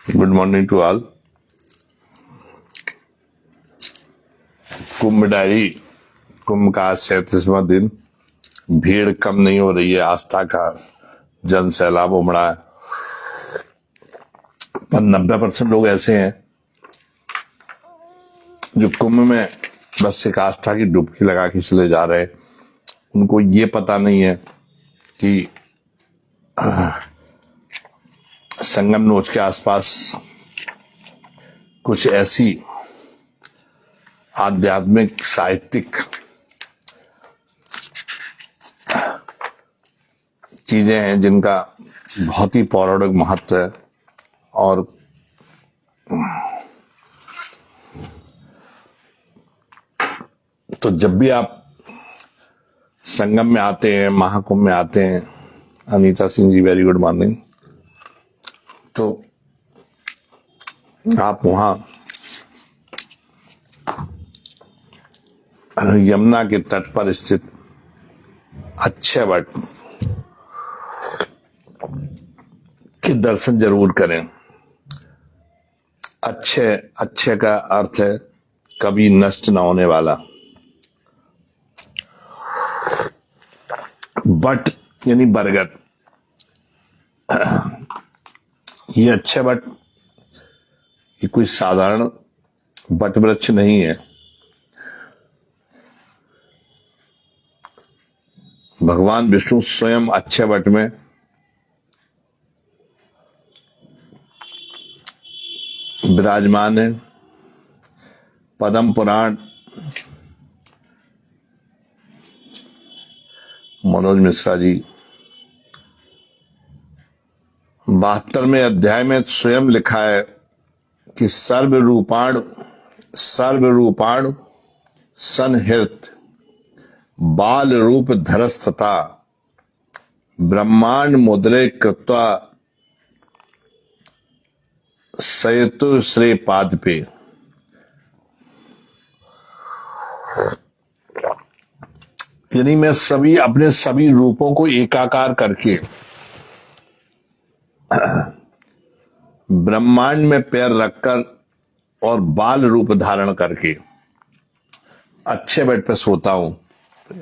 Good morning to all. Kumbh diary, Kumbh का 37वां दिन। भीड़ कम नहीं हो रही है, आस्था का जन सैलाब उमड़ा है, पर 90% लोग ऐसे हैं जो कुंभ में बस एक आस्था की डुबकी लगा के चले जा रहे हैं। उनको ये पता नहीं है कि संगम नोच के आसपास कुछ ऐसी आध्यात्मिक साहित्यिक चीजें हैं जिनका बहुत ही पौराणिक महत्व है। और तो जब भी आप संगम में आते हैं, महाकुंभ में आते हैं, Anita Singh ji very good morning, तो आप वहां यमुना के तट पर स्थित अक्षय वट के दर्शन जरूर करें। अक्षय, अक्षय का अर्थ है कभी नष्ट न होने वाला। बट यानी बरगद, ये अक्षय वट ये कोई साधारण वट वृक्ष नहीं है। भगवान विष्णु स्वयं अक्षय वट में विराजमान है। पद्म पुराण मनोज मिश्रा जी 72वें अध्याय में स्वयं लिखा है कि सर्वरूपाण संहृत बाल रूप धरस्तथा ब्रह्मांड मुद्रे कृत्वा सयतु श्रेय पाद पे। यानी मैं अपने सभी रूपों को एकाकार करके ब्रह्मांड में पैर रखकर और बाल रूप धारण करके अक्षय वट पे सोता हूं।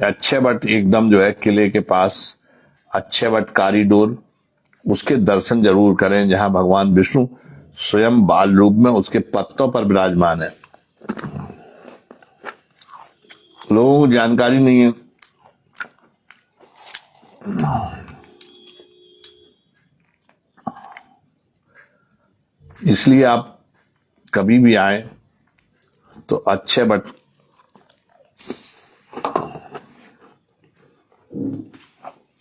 अक्षय वट एकदम जो है किले के पास अक्षय वट कॉरिडोर, उसके दर्शन जरूर करें जहां भगवान विष्णु स्वयं बाल रूप में उसके पत्तों पर विराजमान है। लोगों को जानकारी नहीं है, इसलिए आप कभी भी आए तो अक्षय वट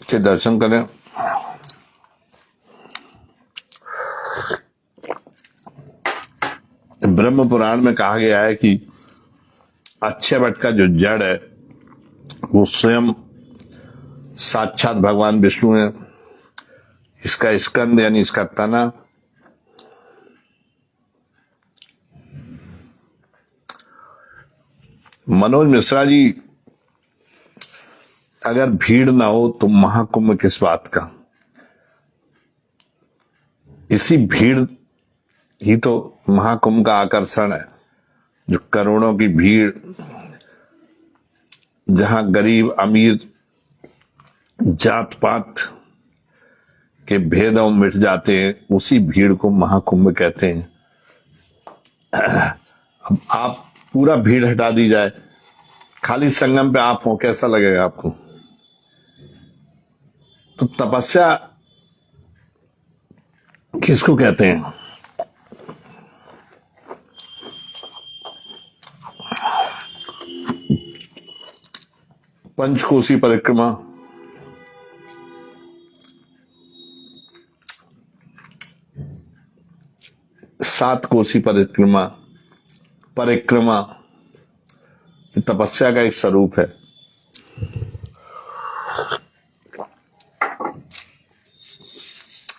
के दर्शन करें। ब्रह्म पुराण में कहा गया है कि अक्षय वट का जो जड़ है वो स्वयं साक्षात भगवान विष्णु है। इसका स्कंद यानी इसका तना मनोज मिश्रा जी, अगर भीड़ ना हो तो महाकुंभ किस बात का। इसी भीड़ ही तो महाकुंभ का आकर्षण है, जो करोड़ों की भीड़, जहां गरीब अमीर जात पात के भेदभाव मिट जाते हैं, उसी भीड़ को महाकुंभ कहते हैं। अब आप पूरा भीड़ हटा दी जाए, खाली संगम पे आप हो, कैसा लगेगा आपको। तो तपस्या किसको कहते हैं। पंचकोशी परिक्रमा, सात कोसी परिक्रमा ये तपस्या का एक स्वरूप है।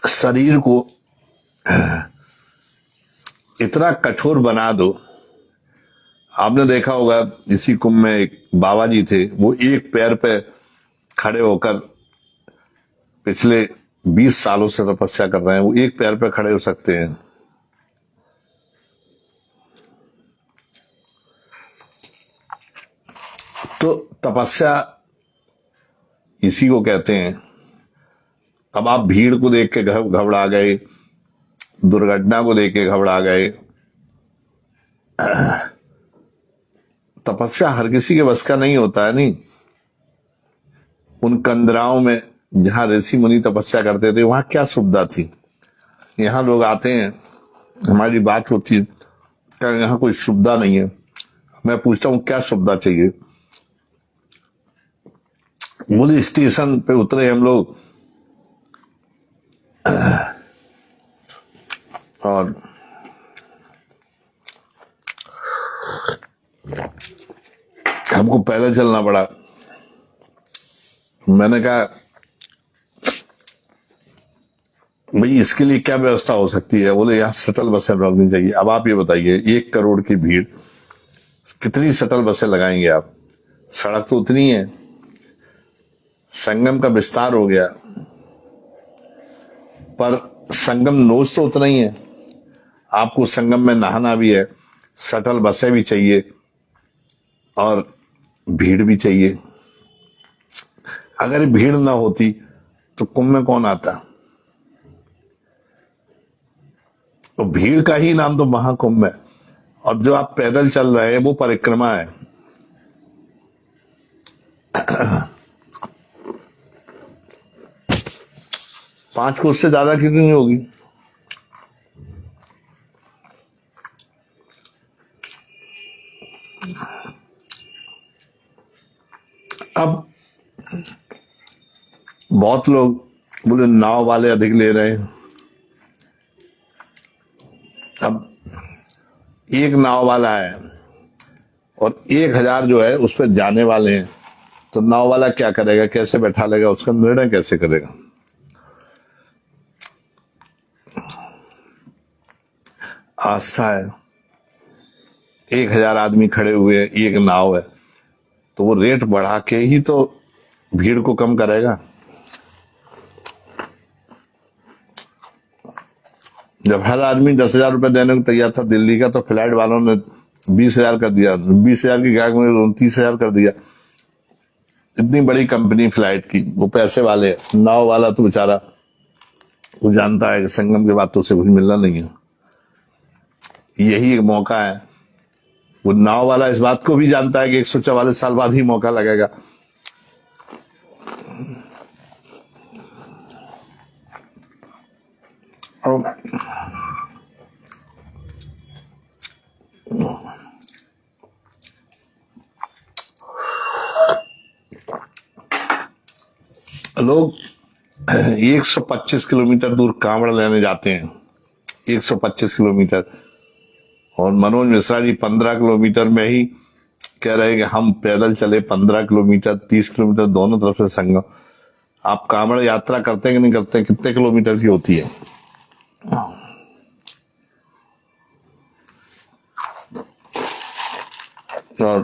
शरीर को इतना कठोर बना दो। आपने देखा होगा इसी कुंभ में एक बाबा जी थे, वो एक पैर पे खड़े होकर पिछले 20 सालों से तपस्या कर रहे हैं, वो एक पैर पे खड़े हो सकते हैं। तो तपस्या इसी को कहते हैं। अब आप भीड़ को देख के घबरा गए, दुर्घटना को देख के घबरा गए। तपस्या हर किसी के बस का नहीं होता है। नहीं, उन कंदराओं में जहां ऋषि मुनि तपस्या करते थे वहां क्या सुविधा थी? यहां लोग आते हैं, हमारी बात होती है, क्या यहां कोई सुविधा नहीं है? मैं पूछता हूं क्या सुविधा चाहिए? बोले स्टेशन पे उतरे हम लोग और हमको पैदल चलना पड़ा। मैंने कहा भाई इसके लिए क्या व्यवस्था हो सकती है? बोले यहाँ शटल बसें लगनी चाहिए। अब आप ये बताइए, 1 करोड़ की भीड़, कितनी शटल बसें लगाएंगे आप? सड़क तो उतनी है, संगम का विस्तार हो गया, पर संगम नोच तो उतना ही है। आपको संगम में नहाना भी है, शटल बसें भी चाहिए और भीड़ भी चाहिए। अगर भीड़ ना होती तो कुंभ में कौन आता? तो भीड़ का ही नाम तो महाकुंभ है। और जो आप पैदल चल रहे हैं वो परिक्रमा है। पांच कोस से ज्यादा कितनी नहीं होगी। अब बहुत लोग बोले नाव वाले अधिक ले रहे हैं। अब एक नाव वाला है और 1000 जो है उस पर जाने वाले हैं, तो नाव वाला क्या करेगा? कैसे बैठा लेगा? उसका निर्णय कैसे करेगा? आस्था है, 1000 आदमी खड़े हुए, एक नाव है, तो वो रेट बढ़ा के ही तो भीड़ को कम करेगा। जब हर आदमी 10,000 रुपए देने को तैयार था दिल्ली का, तो फ्लाइट वालों ने 20,000 कर दिया, 20,000 की गाहक में 29,000 कर दिया। इतनी बड़ी कंपनी फ्लाइट की, वो पैसे वाले। नाव वाला तो बेचारा वो जानता है कि संगम के बाद तो उसे कुछ मिलना नहीं है, यही एक मौका है। वो नाव वाला इस बात को भी जानता है कि 144 साल बाद ही मौका लगेगा। और लोग 125 किलोमीटर दूर कांवड़ लेने जाते हैं, 125 किलोमीटर, और मनोज मिश्रा जी 15 किलोमीटर में ही कह रहे हैं कि हम पैदल चले 15 किलोमीटर, 30 किलोमीटर दोनों तरफ से संगम। आप कांवड़ यात्रा करते हैं कि नहीं करते? कितने किलोमीटर की होती है? और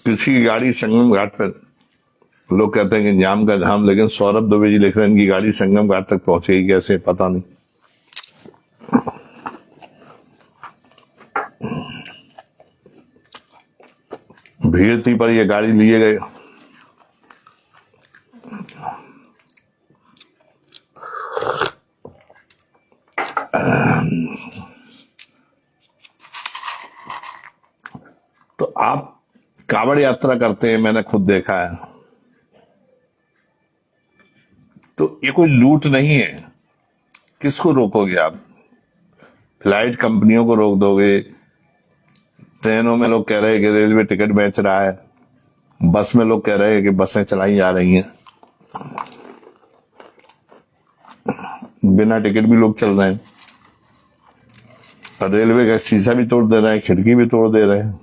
किसी की गाड़ी संगम घाट पर, लोग कहते हैं कि जाम का धाम, लेकिन सौरभ दुबे जी लिख रहे हैं इनकी गाड़ी संगम घाट तक पहुंचेगी कैसे, पता नहीं। भीड़ थी पर ये गाड़ी लिए गए। तो आप कांवड़ यात्रा करते हैं, मैंने खुद देखा है, तो ये कोई लूट नहीं है। किसको रोकोगे आप? फ्लाइट कंपनियों को रोक दोगे। ट्रेनों में लोग कह रहे हैं कि रेलवे टिकट बेच रहा है, बस में लोग कह रहे हैं कि बसें चलाई जा रही हैं, बिना टिकट भी लोग चल रहे हैं, और रेलवे का शीशा भी तोड़ दे रहे हैं, खिड़की भी तोड़ दे रहे हैं।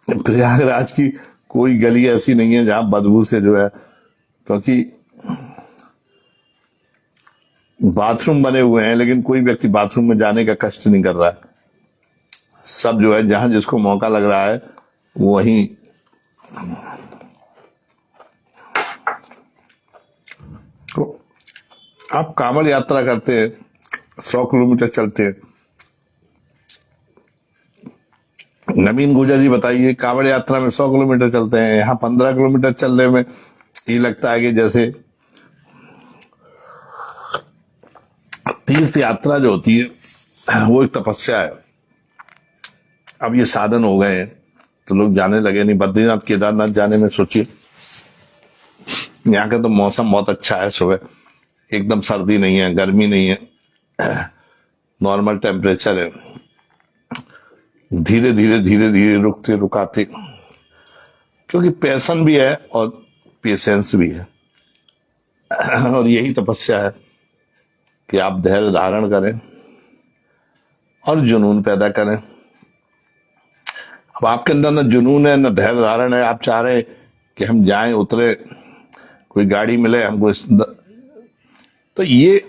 प्रयागराज की कोई गली ऐसी नहीं है जहां बदबू से जो है, क्योंकि बाथरूम बने हुए हैं लेकिन कोई व्यक्ति बाथरूम में जाने का कष्ट नहीं कर रहा है। सब जो है जहां जिसको मौका लग रहा है वहीं आप कांवड़ यात्रा करते हैं, 100 किलोमीटर चलते हैं। नवीन गुजर जी बताइए, कांवड़ यात्रा में 100 किलोमीटर चलते हैं, यहाँ 15 किलोमीटर चलने में ये लगता है कि जैसे तीर्थ यात्रा जो होती है वो एक तपस्या है। अब ये साधन हो गए हैं तो लोग जाने लगे। नहीं, बद्रीनाथ केदारनाथ जाने में सोचिए, यहाँ का तो मौसम बहुत अच्छा है, सुबह एकदम सर्दी नहीं है, गर्मी नहीं है, नॉर्मल टेम्परेचर है। धीरे धीरे रुकते रुकाते, क्योंकि पैशन भी है और पेशेंस भी है, और यही तपस्या है कि आप धैर्य धारण करें और जुनून पैदा करें। अब आपके अंदर न जुनून है न धैर्य धारण है, आप चाह रहे हैं कि हम जाएं, उतरे, कोई गाड़ी मिले हमको, तो ये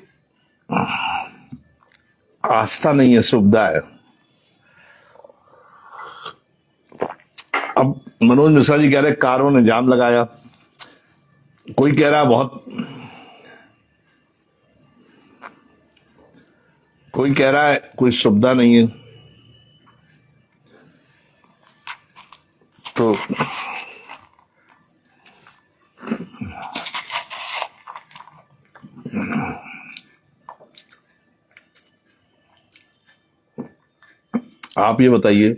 आस्था नहीं है, सुविधा है। अब मनोज मिश्रा जी कह रहे कारों ने जाम लगाया, कोई कह रहा बहुत, कोई कह रहा है कोई सुविधा नहीं है। तो आप ये बताइए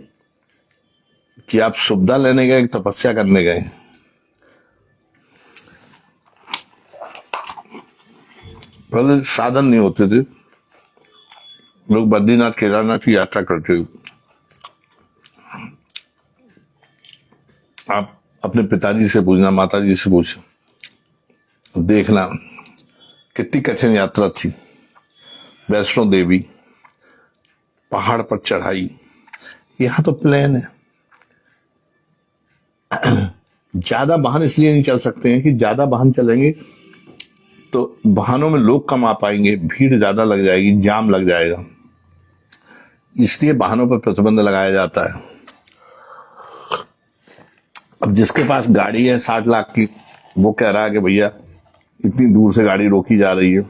कि आप सुविधा लेने गए, तपस्या करने गए? पहले साधन नहीं होते थे, लोग बद्रीनाथ केदारनाथ की यात्रा करते थे। आप अपने पिताजी से पूछना, माताजी से पूछना, देखना कितनी कठिन यात्रा थी। वैष्णो देवी, पहाड़ पर चढ़ाई, यहां तो प्लेन है। ज्यादा वाहन इसलिए नहीं चल सकते हैं कि ज्यादा वाहन चलेंगे तो वाहनों में लोग कम आ पाएंगे, भीड़ ज्यादा लग जाएगी, जाम लग जाएगा, इसलिए वाहनों पर प्रतिबंध लगाया जाता है। अब जिसके पास गाड़ी है 60 लाख की, वो कह रहा है कि भैया इतनी दूर से गाड़ी रोकी जा रही है।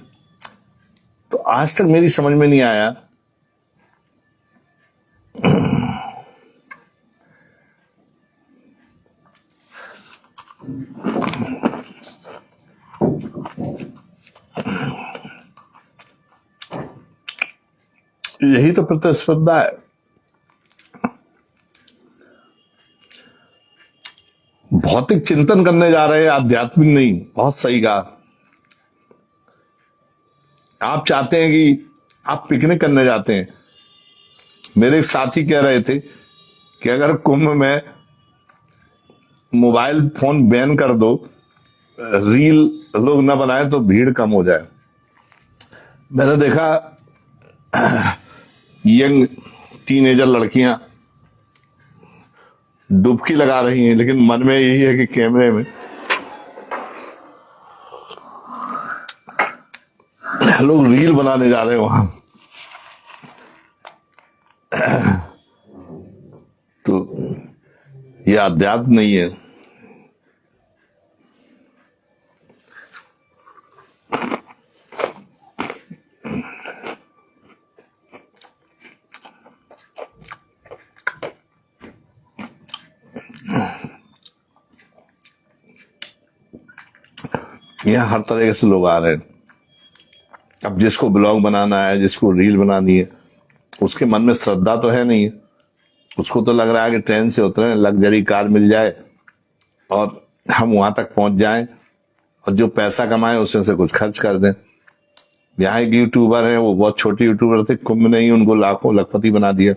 तो आज तक मेरी समझ में नहीं आया यही तो प्रतिस्पर्धा है। भौतिक चिंतन करने जा रहे हैं, आध्यात्मिक नहीं। बहुत सही कहा। आप चाहते हैं कि आप पिकनिक करने जाते हैं। मेरे एक साथी कह रहे थे कि अगर कुंभ में मोबाइल फोन बैन कर दो, रील लोग ना बनाए तो भीड़ कम हो जाए। मैंने देखा यंग टीनेजर लड़कियां डुबकी लगा रही हैं, लेकिन मन में यही है कि कैमरे में लोग रील बनाने जा रहे हैं वहां। तो ये अध्यात्म नहीं है। यहाँ हर तरह से लोग आ रहे हैं। अब जिसको ब्लॉग बनाना है, जिसको रील बनानी है, उसके मन में श्रद्धा तो है नहीं। उसको तो लग रहा है कि ट्रेन से उतरे, लग्जरी कार मिल जाए और हम वहां तक पहुंच जाएं और जो पैसा कमाए उसमें से कुछ खर्च कर दें। यहाँ एक यूट्यूबर है, वो बहुत छोटे यूट्यूबर थे, कुंभ ने ही उनको लाखों लखपति बना दिया।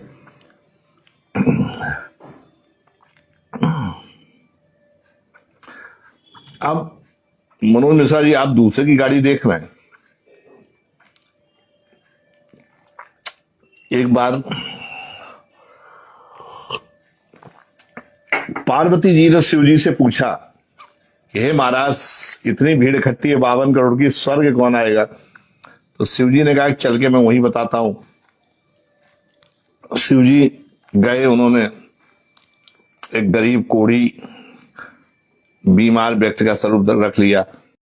अब मनोज मिश्रा जी, आप दूसरे की गाड़ी देख रहे हैं। एक बार पार्वती जी ने शिव जी से पूछा कि हे महाराज, इतनी भीड़ इकट्ठी है 52 करोड़ की, स्वर्ग कौन आएगा? तो शिव जी ने कहा चल के मैं वहीं बताता हूं। शिव जी गए, उन्होंने एक गरीब कोढ़ी बीमार व्यक्ति का स्वरूप रख लिया।